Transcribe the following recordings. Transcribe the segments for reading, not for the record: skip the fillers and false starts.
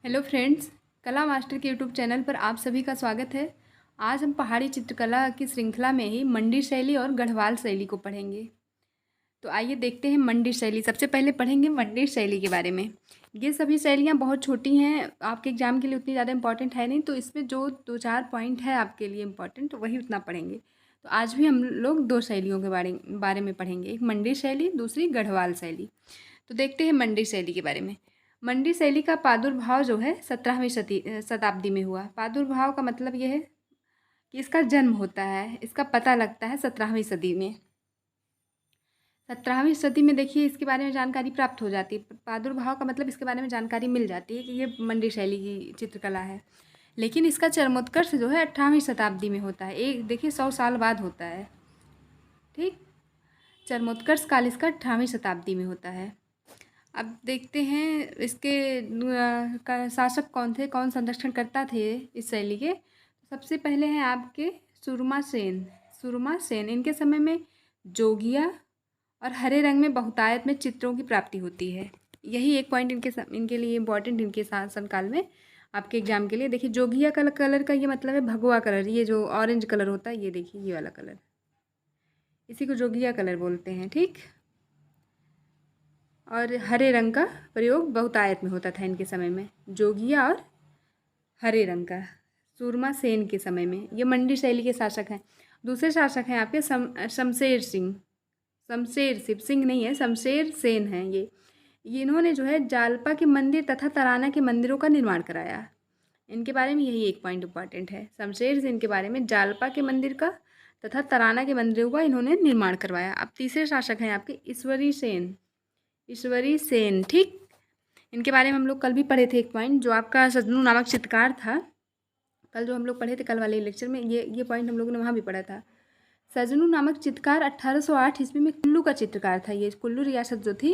Hello friends, कला master के YouTube channel पर आप सभी का स्वागत है। आज हम पहाड़ी चित्रकला की श्रृंखला में ही मंडी शैली और गढ़वाल शैली को पढ़ेंगे। तो आइए देखते हैं मंडी शैली। सबसे पहले पढ़ेंगे मंडी शैली के बारे में। ये सभी शैलियाँ बहुत छोटी हैं, आपके एग्जाम के लिए उतनी ज़्यादा इंपॉर्टेंट है नहीं, तो इसमें जो 2-4 पॉइंट है आपके लिए इम्पॉर्टेंट वही उतना पढ़ेंगे। तो आज भी हम लोग 2 शैलियों के बारे में पढ़ेंगे, एक मंडी शैली, दूसरी गढ़वाल शैली। तो देखते हैं मंडी शैली के बारे में। मंडी शैली का प्रादुर्भाव जो है 17वीं शताब्दी में हुआ। प्रादुर्भाव का मतलब ये है कि इसका जन्म होता है, इसका पता लगता है 17वीं सदी में। 17वीं सदी में देखिए इसके बारे में जानकारी प्राप्त हो जाती है। प्रादुर्भाव का मतलब इसके बारे में जानकारी मिल जाती है कि ये मंडी शैली की चित्रकला है। लेकिन इसका चरमोत्कर्ष जो है 18वीं शताब्दी में होता है। एक देखिए 100 साल बाद होता है, ठीक। चरमोत्कर्ष काल इसका 18वीं शताब्दी में होता है। अब देखते हैं इसके का शासक कौन थे, कौन संरक्षणकर्ता थे इस शैली के। सबसे पहले हैं आपके सुरमा सेन। सुरमा सेन, इनके समय में जोगिया और हरे रंग में बहुतायत में चित्रों की प्राप्ति होती है। यही एक पॉइंट इनके लिए इम्पॉर्टेंट, इनके शासनकाल में आपके एग्जाम के लिए। देखिए जोगिया कलर का ये मतलब है भगवा कलर, ये जो ऑरेंज कलर होता है, ये देखिए ये वाला कलर, इसी को जोगिया कलर बोलते हैं, ठीक। और हरे रंग का प्रयोग बहुतायत में होता था इनके समय में, जोगिया और हरे रंग का, सूरमा सेन के समय में। ये मंडी शैली के शासक हैं। दूसरे शासक हैं आपके शमशेर सिंह। शमशेर शिव सिंह नहीं है, शमशेर सेन हैं ये इन्होंने जो है जालपा के मंदिर तथा तराना के मंदिरों का निर्माण कराया। इनके बारे में यही एक पॉइंट इंपॉर्टेंट है, शमशेर सेन के बारे में जालपा के मंदिर का तथा तराना के मंदिरों का इन्होंने निर्माण करवाया। अब तीसरे शासक हैं आपके ईश्वरी सेन। ईश्वरी सेन, ठीक। इनके बारे में हम लोग कल भी पढ़े थे एक पॉइंट, जो आपका सजनू नामक चित्रकार था। कल जो हम लोग पढ़े थे, कल वाले लेक्चर में ये पॉइंट हम लोगों ने वहाँ भी पढ़ा था। सजनू नामक चित्रकार 1808 ईस्वी में कुल्लू का चित्रकार था। ये कुल्लू रियासत जो थी,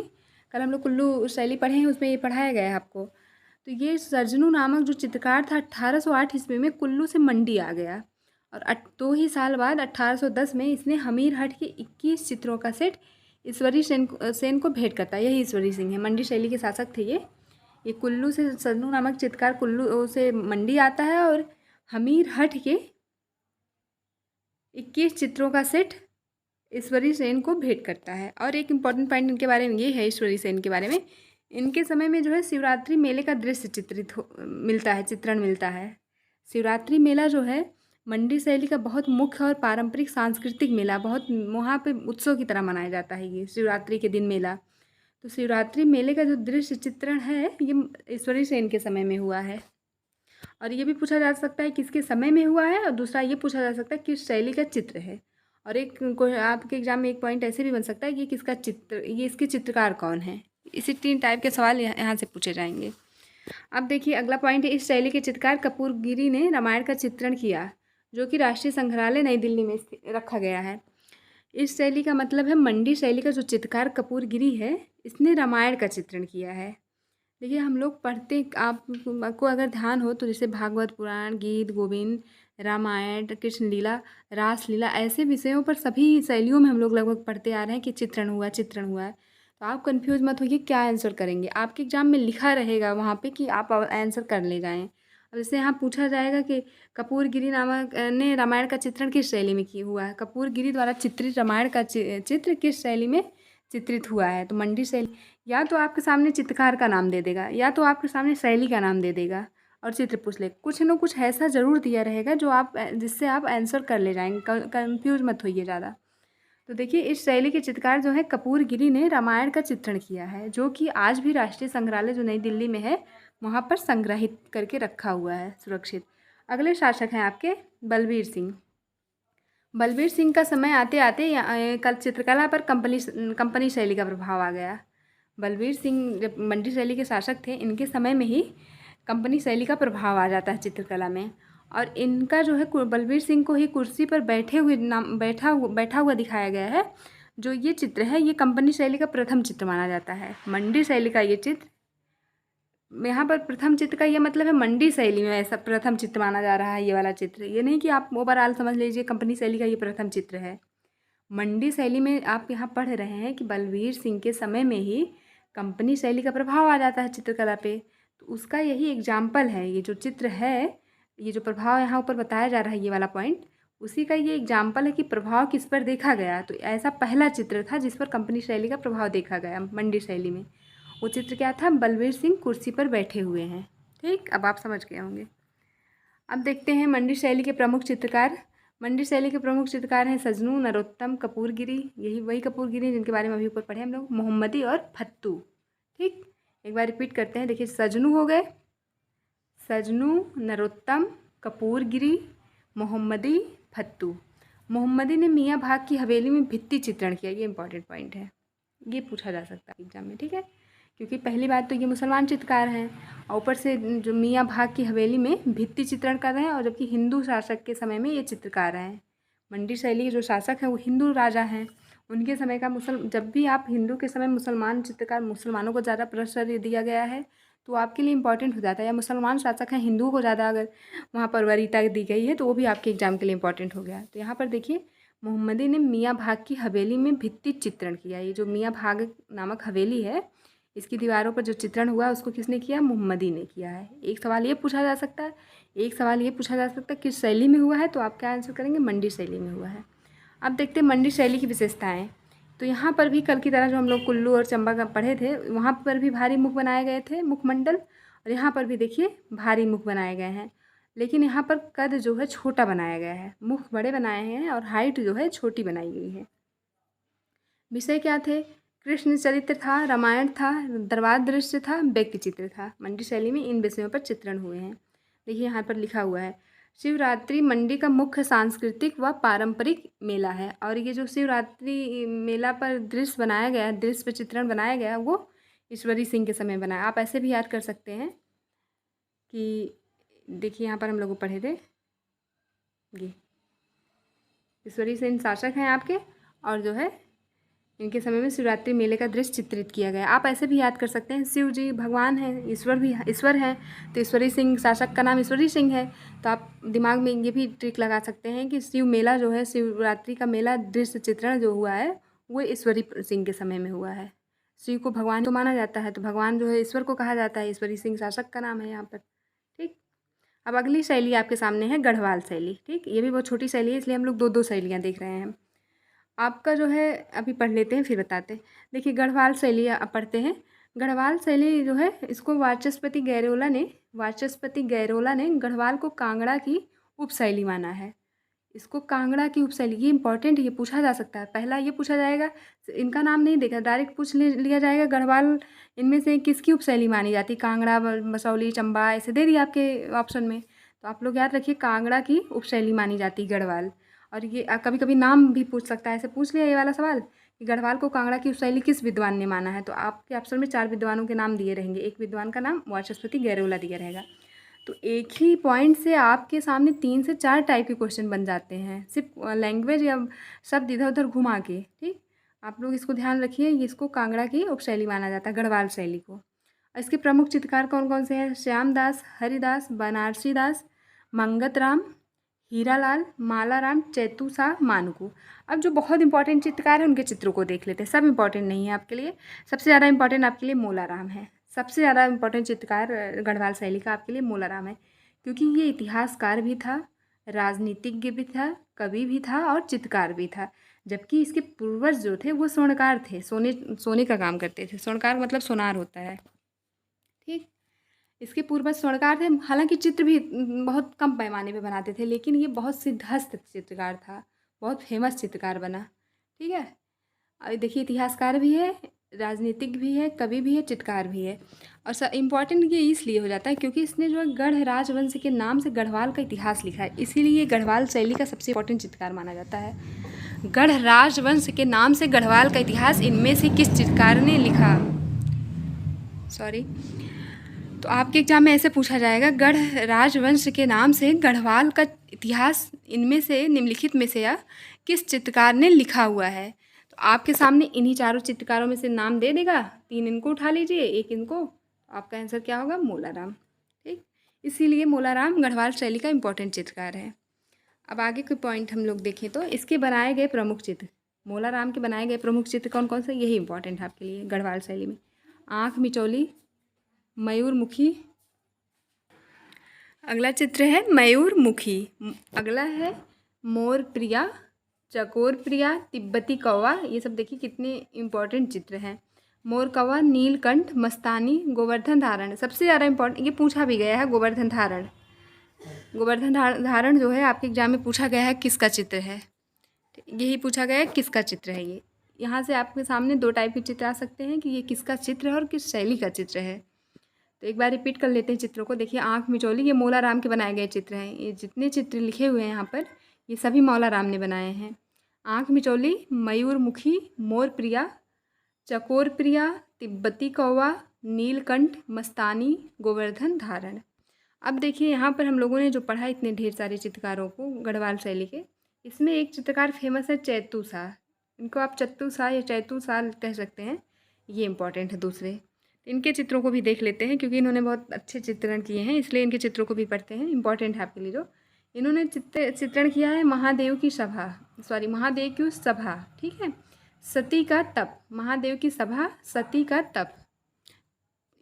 कल हम लोग कुल्लू शैली पढ़े हैं, उसमें ये पढ़ाया गया है आपको। तो ये सजनू नामक जो चित्रकार था 1808 ईस्वी में कुल्लू से मंडी आ गया, और 2 ही साल बाद 1810 में इसने हमीरहट के 21 चित्रों का सेट ईश्वरी सेन को भेंट करता है। यही ईश्वरी सिंह है, मंडी शैली के शासक थे ये कुल्लू से सजनू नामक चित्रकार कुल्लू से मंडी आता है और हमीरहट के 21 चित्रों का सेट ईश्वरी सेन को भेंट करता है। और एक इम्पॉर्टेंट पॉइंट इनके बारे में ये है, ईश्वरी सेन के बारे में, इनके समय में जो है शिवरात्रि मेले का दृश्य चित्रण मिलता है। शिवरात्रि मेला जो है मंडी शैली का बहुत मुख्य और पारंपरिक सांस्कृतिक मेला, बहुत वहाँ पे उत्सव की तरह मनाया जाता है ये शिवरात्रि के दिन मेला। तो शिवरात्रि मेले का जो दृश्य चित्रण है ये ईश्वरी सेन के समय में हुआ है। और ये भी पूछा जा सकता है किसके समय में हुआ है, और दूसरा ये पूछा जा सकता है किस शैली का चित्र है। और एक आपके एग्जाम में एक पॉइंट ऐसे भी बन सकता है कि किसका चित्र, ये इसके चित्रकार कौन है। इसी 3 टाइप के सवाल यहाँ से पूछे जाएंगे। अब देखिए अगला पॉइंट है, इस शैली के चित्रकार कपूरगिरी ने रामायण का चित्रण किया, जो कि राष्ट्रीय संग्रहालय नई दिल्ली में रखा गया है। इस शैली का मतलब है मंडी शैली का जो चित्रकार कपूरगिरी है, इसने रामायण का चित्रण किया है। देखिए हम लोग पढ़ते, आपको अगर ध्यान हो तो जैसे भागवत पुराण, गीत गोविंद, रामायण, कृष्ण लीला, रास लीला, ऐसे विषयों पर सभी शैलियों में हम लोग लगभग पढ़ते आ रहे हैं कि चित्रण हुआ है। तो आप कंफ्यूज मत होइए क्या आंसर करेंगे। आपके एग्जाम में लिखा रहेगा वहाँ पे कि आप आंसर कर ले जाएं। अब जैसे यहाँ पूछा जाएगा कि कपूरगिरी नामक ने रामायण का चित्रण किस शैली में किया हुआ है, कपूरगिरी द्वारा चित्रित रामायण का चित्र किस शैली में चित्रित हुआ है। तो मंडी शैली, या तो आपके सामने चित्रकार का नाम दे देगा, या तो आपके सामने शैली का नाम दे देगा और चित्र पूछ ले। कुछ न कुछ ऐसा ज़रूर दिया रहेगा जो जिससे आप आंसर कर ले जाएंगे। कंफ्यूज मत होइए ज़्यादा। तो देखिए इस शैली के चित्रकार जो है कपूरगिरी ने रामायण का चित्रण किया है, जो कि आज भी राष्ट्रीय संग्रहालय जो नई दिल्ली में है वहाँ पर संग्रहित करके रखा हुआ है, सुरक्षित। अगले शासक हैं आपके बलबीर सिंह। बलबीर सिंह का समय आते आते कल चित्रकला पर कंपनी शैली का प्रभाव आ गया। बलबीर सिंह जब मंडी शैली के शासक थे, इनके समय में ही कंपनी शैली का प्रभाव आ जाता है चित्रकला में। और इनका जो है बलबीर सिंह को ही कुर्सी पर बैठा हुआ दिखाया गया है। जो ये चित्र है ये कंपनी शैली का प्रथम चित्र माना जाता है। मंडी शैली का ये चित्र, यहाँ पर प्रथम चित्र का ये मतलब है मंडी शैली में ऐसा प्रथम चित्र माना जा रहा है ये वाला चित्र। ये नहीं कि आप ओवरऑल समझ लीजिए कंपनी शैली का ये प्रथम चित्र है। मंडी शैली में आप यहाँ पढ़ रहे हैं कि बलबीर सिंह के समय में ही कंपनी शैली का प्रभाव आ जाता है चित्रकला पे। तो तो उसका यही एग्जाम्पल है, ये जो चित्र है, ये जो प्रभाव यहाँ ऊपर बताया जा रहा है, ये वाला पॉइंट, उसी का ये एग्जाम्पल है कि प्रभाव किस पर देखा गया। तो ऐसा पहला चित्र था जिस पर कंपनी शैली का प्रभाव देखा गया मंडी शैली में। वो चित्र क्या था? बलवीर सिंह कुर्सी पर बैठे हुए हैं। ठीक, अब आप समझ गए होंगे। अब देखते हैं मंडी शैली के प्रमुख चित्रकार। मंडी शैली के प्रमुख चित्रकार हैं सजनू, नरोत्तम, कपूरगिरी, यही वही कपूरगिरी जिनके बारे में अभी ऊपर पढ़े हम लोग, मोहम्मदी और फत्तू। ठीक, एक बार रिपीट करते हैं। देखिए, सजनू हो गए, सजनू, नरोत्तम, कपूरगिरी, मोहम्मदी, फत्तू। मोहम्मदी ने मियाँ भाग की हवेली में भित्ति चित्रण किया, ये इंपॉर्टेंट पॉइंट है, ये पूछा जा सकता है एग्जाम में। ठीक है, क्योंकि पहली बात तो ये मुसलमान चित्रकार हैं और ऊपर से जो मियाँ भाग की हवेली में भित्ति चित्रण कर रहे हैं, और जबकि हिंदू शासक के समय में ये चित्रकार हैं। मंडी शैली के जो शासक हैं वो हिंदू राजा हैं, उनके समय का जब भी आप हिंदू के समय मुसलमान चित्रकार, मुसलमानों को ज़्यादा प्रश्रय दिया गया है तो आपके लिए इंपॉर्टेंट हो जाता है, या मुसलमान शासक हैं, हिंदुओं को ज़्यादा अगर वहाँ पर वरीयता दी गई है तो वो भी आपके एग्जाम के लिए इंपॉर्टेंट हो गया। तो यहाँ पर देखिए, मोहम्मदी ने मियाँ भाग की हवेली में भित्ति चित्रण किया। ये जो मियाँ भाग नामक हवेली है, इसकी दीवारों पर जो चित्रण हुआ उसको किसने किया? मोहम्मदी ने किया है। एक सवाल ये पूछा जा सकता है, एक सवाल ये पूछा जा सकता है किस शैली में हुआ है, तो आप क्या आंसर करेंगे? मंडी शैली में हुआ है। अब देखते हैं मंडी शैली की विशेषताएं। तो यहाँ पर भी कल की तरह जो हम लोग कुल्लू और चंबा का पढ़े थे, वहाँ पर भी भारी मुख बनाए गए थे, मुखमंडल, और यहाँ पर भी देखिए भारी मुख बनाए गए हैं, लेकिन यहाँ पर कद जो है छोटा बनाया गया है, मुख बड़े बनाए हैं और हाइट जो है छोटी बनाई गई है। विषय क्या थे? कृष्ण चरित्र था, रामायण था, दरबार दृश्य था, व्यक्ति चित्र था। मंडी शैली में इन विषयों पर चित्रण हुए हैं। देखिए यहाँ पर लिखा हुआ है, शिवरात्रि मंडी का मुख्य सांस्कृतिक व पारंपरिक मेला है। और ये जो शिवरात्रि मेला पर दृश्य बनाया गया है, दृश्य पर चित्रण बनाया गया है, वो ईश्वरी सिंह के समय बनाया। आप ऐसे भी याद कर सकते हैं कि देखिए यहाँ पर हम लोग पढ़े थे, ये ईश्वरी सिंह शासक हैं आपके, और जो है इनके समय में शिवरात्रि मेले का दृश्य चित्रित किया गया। आप ऐसे भी याद कर सकते हैं, शिव जी भगवान हैं, ईश्वर हैं, तो ईश्वरी सिंह शासक का नाम ईश्वरी सिंह है। तो आप दिमाग में ये भी ट्रिक लगा सकते हैं कि शिव मेला जो है, शिवरात्रि का मेला दृश्य चित्रण जो हुआ है वो ईश्वरी सिंह के समय में हुआ है। शिव को भगवान तो माना जाता है, तो भगवान जो है ईश्वर को कहा जाता है, ईश्वरी सिंह शासक का नाम है यहाँ पर। ठीक, अब अगली शैली आपके सामने है गढ़वाल शैली। ठीक, ये भी बहुत छोटी शैली है, इसलिए हम लोग दो शैलियाँ देख रहे हैं। आपका जो है अभी पढ़ लेते हैं फिर बताते हैं। देखिए गढ़वाल शैली आप पढ़ते हैं। गढ़वाल शैली जो है, इसको वाचस्पति गैरोला ने गढ़वाल को कांगड़ा की उपशैली माना है। इसको कांगड़ा की उपशैली, ये इंपॉर्टेंट, ये पूछा जा सकता है। पहला ये पूछा जाएगा, इनका नाम नहीं देखा, डायरेक्ट पूछ लिया जाएगा गढ़वाल इनमें से किसकी उपशैली मानी जाती, कांगड़ा, मसौली, चंबा, ऐसे दे दिया आपके ऑप्शन में। तो आप लोग याद रखिए, कांगड़ा की उपशैली मानी जाती गढ़वाल। और ये कभी कभी नाम भी पूछ सकता है, ऐसे पूछ लिया ये वाला सवाल कि गढ़वाल को कांगड़ा की उपशैली किस विद्वान ने माना है, तो आपके ऑप्शन में 4 विद्वानों के नाम दिए रहेंगे, एक विद्वान का नाम वाचस्पति गैरोला दिया रहेगा। तो एक ही पॉइंट से आपके सामने 3 से 4 टाइप के क्वेश्चन बन जाते हैं, सिर्फ लैंग्वेज या शब्द इधर उधर घुमा के। ठीक, आप लोग इसको ध्यान रखिए, इसको कांगड़ा की उपशैली माना जाता है, गढ़वाल शैली को। और इसके प्रमुख चित्रकार कौन कौन से हैं? श्यामदास, हरिदास, बनारसी दास, मंगतराम, हीरालाल, मालाराम, चैतू शाह, मानकू। अब जो बहुत इंपॉर्टेंट चित्रकार हैं उनके चित्रों को देख लेते हैं। सब इंपॉर्टेंट नहीं है आपके लिए, सबसे ज़्यादा इंपॉर्टेंट आपके लिए मोलाराम है। सबसे ज़्यादा इंपॉर्टेंट चित्रकार गढ़वाल शैली का आपके लिए मोलाराम है, क्योंकि ये इतिहासकार भी था, राजनीतिज्ञ भी था, कवि भी था और चित्रकार भी था। जबकि इसके पूर्वज जो थे वो स्वर्णकार थे, सोने का काम करते थे। स्वर्णकार मतलब सोनार होता है। ठीक, इसके पूर्वज स्वर्णकार थे। हालांकि चित्र भी बहुत कम पैमाने पे बनाते थे, लेकिन ये बहुत सिद्धहस्त चित्रकार था, बहुत फेमस चित्रकार बना। ठीक है, और देखिए इतिहासकार भी है, राजनीतिक भी है, कवि भी है, चित्रकार भी है। और इम्पॉर्टेंट ये इसलिए हो जाता है क्योंकि इसने जो है गढ़ राजवंश के नाम से गढ़वाल का इतिहास लिखा है, इसीलिए ये गढ़वाल शैली का सबसे इंपॉर्टेंट चित्रकार माना जाता है। गढ़ राजवंश के नाम से गढ़वाल का इतिहास इनमें से किस चित्रकार ने लिखा? तो आपके एग्जाम में ऐसे पूछा जाएगा, गढ़ राजवंश के नाम से गढ़वाल का इतिहास इनमें से निम्नलिखित में से या किस चित्रकार ने लिखा हुआ है? तो आपके सामने इन्हीं 4 चित्रकारों में से नाम दे देगा, 3 इनको उठा लीजिए, 1 इनको, तो आपका आंसर क्या होगा? मोलाराम। ठीक, इसीलिए मोलाराम गढ़वाल शैली का इंपॉर्टेंट चित्रकार है। अब आगे कोई पॉइंट हम लोग देखें तो इसके बनाए गए प्रमुख चित्र, मोलाराम के बनाए गए प्रमुख चित्र कौन कौन से, यही इंपॉर्टेंट है आपके लिए गढ़वाल शैली में। आँख मिचौली, मयूरमुखी, अगला चित्र है मयूरमुखी। अगला है मोर प्रिया, चकोर प्रिया, तिब्बती कौवा। ये सब देखिए कितने इम्पोर्टेंट चित्र हैं। मोर कौवा, नीलकंठ, मस्तानी, गोवर्धन धारण। सबसे ज़्यादा इम्पोर्टेंट ये पूछा भी गया है, गोवर्धन धारण। गोवर्धन धारण जो है आपके एग्जाम में पूछा गया है किसका चित्र है, यही पूछा गया है किसका चित्र है ये। यहाँ से आपके सामने दो टाइप के चित्र आ सकते हैं कि ये किसका चित्र है और किस शैली का चित्र है। तो एक बार रिपीट कर लेते हैं चित्रों को। देखिए आँख मिचौली, ये मौला राम के बनाए गए चित्र हैं। ये जितने चित्र लिखे हुए हैं यहाँ पर ये सभी मौला राम ने बनाए हैं। आँख मिचौली, मयूरमुखी, मोर प्रिया, चकोर प्रिया, तिब्बती कौवा, नीलकंठ, मस्तानी, गोवर्धन धारण। अब देखिए यहाँ पर हम लोगों ने जो पढ़ा इतने ढेर सारे चित्रकारों को गढ़वाल शैली के, इसमें एक चित्रकार फेमस है चैतू शाह। इनको आप चत्तू शाह या चैतू शाह कह सकते हैं, ये इंपॉर्टेंट है दूसरे। इनके चित्रों को भी देख लेते हैं क्योंकि इन्होंने बहुत अच्छे चित्रण किए हैं, इसलिए इनके चित्रों को भी पढ़ते हैं। इंपॉर्टेंट है आपके लिए। जो इन्होंने चित्रण किया है महादेव की सभा, ठीक है, सती का तप, महादेव की सभा, सती का तप।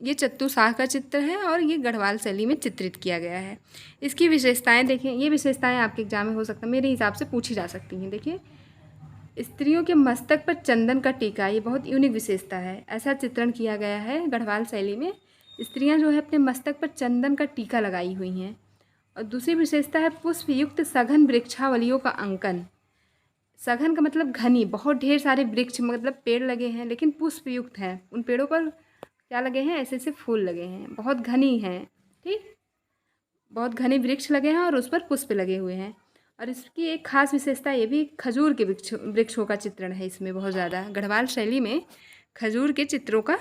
ये चत्तू शाह का चित्र है और ये गढ़वाल शैली में चित्रित किया गया है। इसकी विशेषताएं देखें, ये विशेषताएं आपके एग्जाम में हो सकता है, मेरे हिसाब से पूछी जा सकती हैं। देखिए स्त्रियों के मस्तक पर चंदन का टीका, ये बहुत यूनिक विशेषता है। ऐसा चित्रण किया गया है गढ़वाल शैली में, स्त्रियां जो है अपने मस्तक पर चंदन का टीका लगाई हुई हैं। और दूसरी विशेषता है पुष्प युक्त सघन वृक्षावलियों का अंकन। सघन का मतलब घनी, बहुत ढेर सारे वृक्ष मतलब पेड़ लगे हैं लेकिन पुष्प युक्त हैं। उन पेड़ों पर क्या लगे हैं, ऐसे ऐसे फूल लगे हैं, बहुत घनी हैं, ठीक, बहुत घने वृक्ष लगे हैं और उस पर पुष्प लगे हुए हैं। और इसकी एक खास विशेषता ये भी, खजूर के वृक्षों का चित्रण है इसमें बहुत ज़्यादा। गढ़वाल शैली में खजूर के चित्रों का,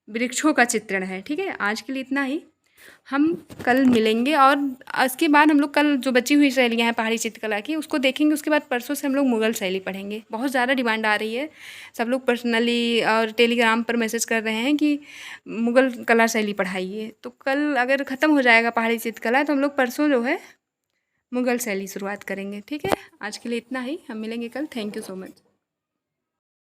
वृक्षों का चित्रण है। ठीक है, आज के लिए इतना ही। हम कल मिलेंगे और इसके बाद हम लोग कल जो बची हुई शैलियाँ हैं पहाड़ी चित्रकला की उसको देखेंगे। उसके बाद परसों से हम लोग मुग़ल शैली पढ़ेंगे। बहुत ज़्यादा डिमांड आ रही है, सब लोग पर्सनली और टेलीग्राम पर मैसेज कर रहे हैं कि मुग़ल कला शैली पढ़ाइए। तो कल अगर ख़त्म हो जाएगा पहाड़ी चित्रकला तो हम लोग परसों जो है मुग़ल शैली शुरुआत करेंगे। ठीक है, आज के लिए इतना ही। हम मिलेंगे कल। Thank you so much.